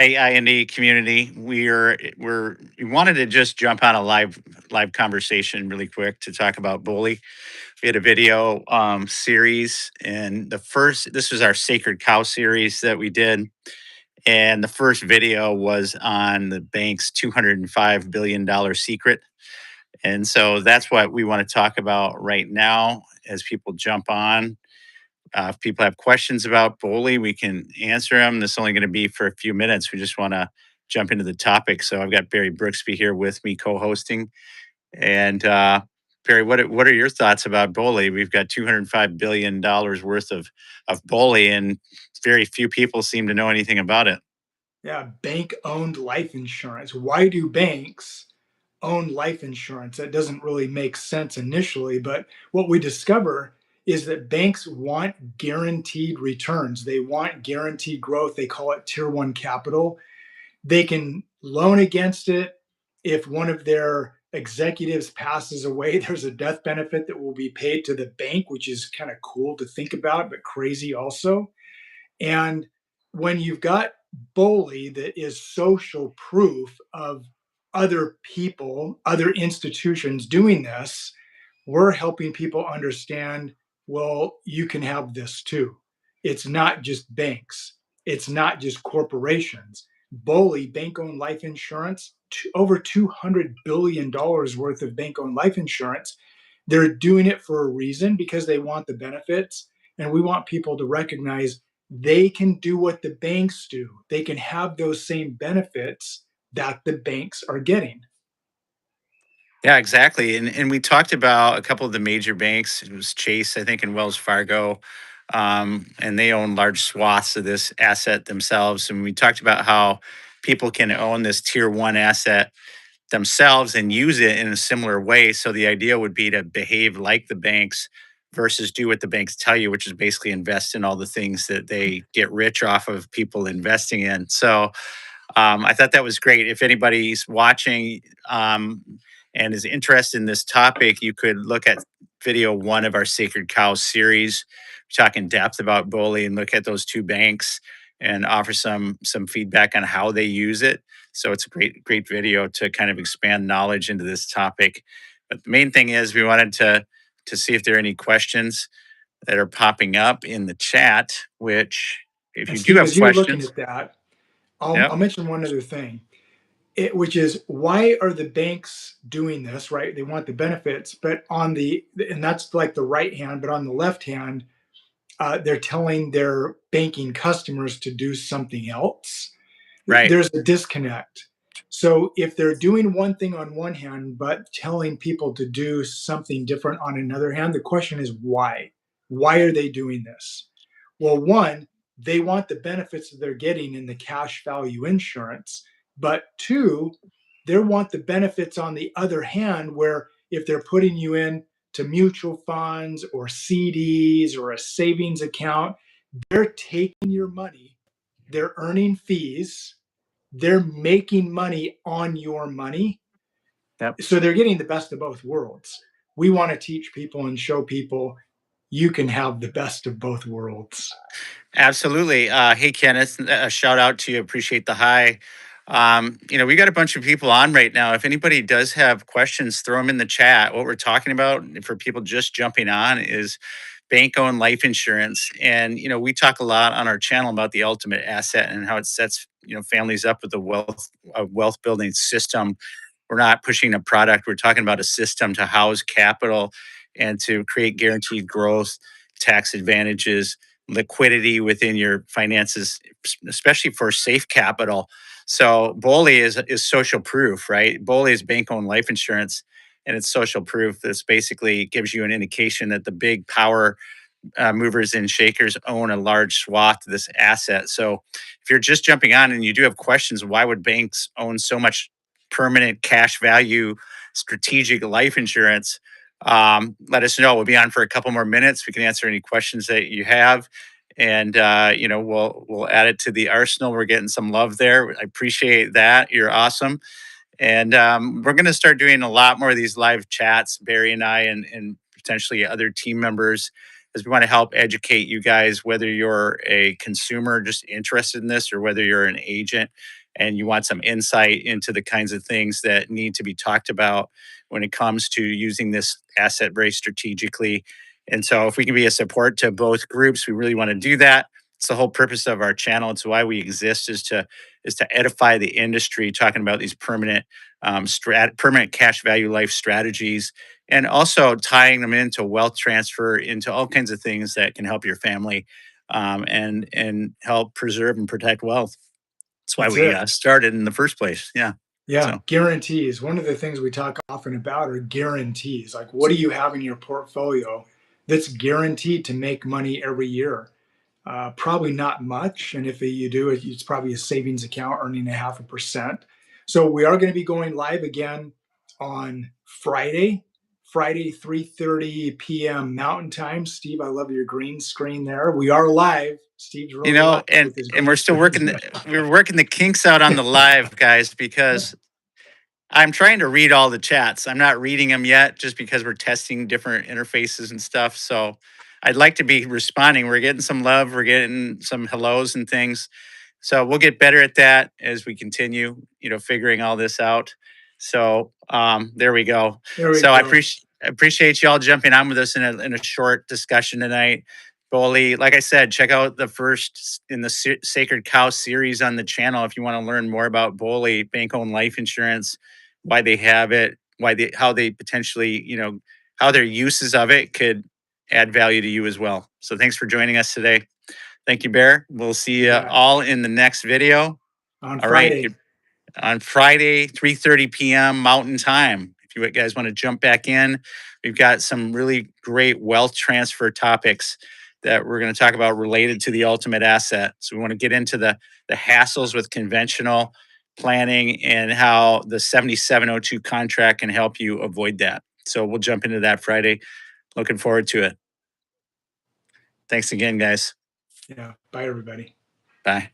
AIND community. We wanted to just jump on a live conversation really quick to talk about BOLI. We had a video series, and this was our Sacred Cow series that we did, and the first video was on the bank's $205 billion secret. And so that's what we want to talk about right now as people jump on. If people have questions about BOLI, we can answer them. This is only going to be for a few minutes. We just want to jump into the topic. So I've got Barry Brooksby here with me co-hosting. And Barry, what are your thoughts about BOLI? We've got $205 billion worth of BOLI, and very few people seem to know anything about it. Yeah, bank-owned life insurance. Why do banks own life insurance? That doesn't really make sense initially, but what we discover is that banks want guaranteed returns. They want guaranteed growth. They call it tier one capital. They can loan against it. If one of their executives passes away, there's a death benefit that will be paid to the bank, which is kind of cool to think about, but crazy also. And when you've got BOLI that is social proof of other people, other institutions doing this, we're helping people understand, well, you can have this too. It's not just banks, it's not just corporations. BOLI, bank owned life insurance, over $200 billion worth of bank owned life insurance. They're doing it for a reason because they want the benefits. And we want people to recognize they can do what the banks do. They can have those same benefits that the banks are getting. Yeah, exactly. And we talked about a couple of the major banks. It was Chase, I think, and Wells Fargo. And they own large swaths of this asset themselves. And we talked about how people can own this tier one asset themselves and use it in a similar way. So the idea would be to behave like the banks versus do what the banks tell you, which is basically invest in all the things that they get rich off of people investing in. So I thought that was great. If anybody's watching and is interested in this topic, you could look at video one of our Sacred Cow series. We talk in depth about BOLI and look at those two banks and offer some feedback on how they use it. So it's a great video to kind of expand knowledge into this topic. But the main thing is we wanted to see if there are any questions that are popping up in the chat, which if And you do Steve, have as you're looking questions, at that, I'll, yep. I'll mention one other thing, which is why are the banks doing this, right? They want the benefits, but and that's like the right hand, but on the left hand, they're telling their banking customers to do something else. Right. There's a disconnect. So if they're doing one thing on one hand, but telling people to do something different on another hand, the question is why? Why are they doing this? Well, one, they want the benefits that they're getting in the cash value insurance. But two, they want the benefits on the other hand, where if they're putting you in to mutual funds or CDs or a savings account, they're taking your money, they're earning fees, they're making money on your money. Yep. So they're getting the best of both worlds. We want to teach people and show people you can have the best of both worlds. Absolutely. Hey, Kenneth, a shout out to you. Appreciate the hi. We got a bunch of people on right now. If anybody does have questions, throw them in the chat. What we're talking about for people just jumping on is bank owned life insurance. And, we talk a lot on our channel about the ultimate asset and how it sets, families up with a wealth building system. We're not pushing a product. We're talking about a system to house capital and to create guaranteed growth, tax advantages, liquidity within your finances, especially for safe capital. So BOLI is social proof, right? BOLI is bank owned life insurance, and it's social proof. This basically gives you an indication that the big power movers and shakers own a large swath of this asset. So if you're just jumping on and you do have questions, why would banks own so much permanent cash value strategic life insurance? Let us know. We'll be on for a couple more minutes. We can answer any questions that you have. And we'll add it to the arsenal. We're getting some love there. I appreciate that. You're awesome. And we're going to start doing a lot more of these live chats, Barry and I, and potentially other team members is we want to help educate you guys, whether you're a consumer just interested in this or whether you're an agent and you want some insight into the kinds of things that need to be talked about when it comes to using this asset very strategically. And so, if we can be a support to both groups, we really want to do that. It's the whole purpose of our channel. It's why we exist is to edify the industry, talking about these permanent cash value life strategies, and also tying them into wealth transfer, into all kinds of things that can help your family, and help preserve and protect wealth. That's why That's we it. started in the first place. Yeah. Yeah, So guarantees. One of the things we talk often about are guarantees. Like, what do you have in your portfolio that's guaranteed to make money every year? Probably not much. And if you do, it's probably a savings account earning 0.5%. So we are going to be going live again on Friday, 3:30 p.m. Mountain Time. Steve, I love your green screen there. We are live. Steve's you really know, lucky and with his and green we're still screens. we're working the kinks out on the live, guys, because I'm trying to read all the chats. I'm not reading them yet just because we're testing different interfaces and stuff. So I'd like to be responding. We're getting some love, we're getting some hellos and things. So we'll get better at that as we continue, figuring all this out. So there we go. There we So go. I appreciate y'all jumping on with us in a short discussion tonight. BOLI, like I said, check out the first in the Sacred Cow series on the channel if you want to learn more about BOLI, bank-owned life insurance, why they have it, how they potentially, how their uses of it could add value to you as well. So thanks for joining us today. Thank you, Bear. We'll see you Yeah. all in the next video. On All right, Friday. on Friday, 3:30 p.m. Mountain Time. If you guys want to jump back in, we've got some really great wealth transfer topics that we're going to talk about related to the ultimate asset. So we want to get into the hassles with conventional planning and how the 7702 contract can help you avoid that. So we'll jump into that Friday. Looking forward to it. Thanks again, guys. Yeah. Bye, everybody. Bye.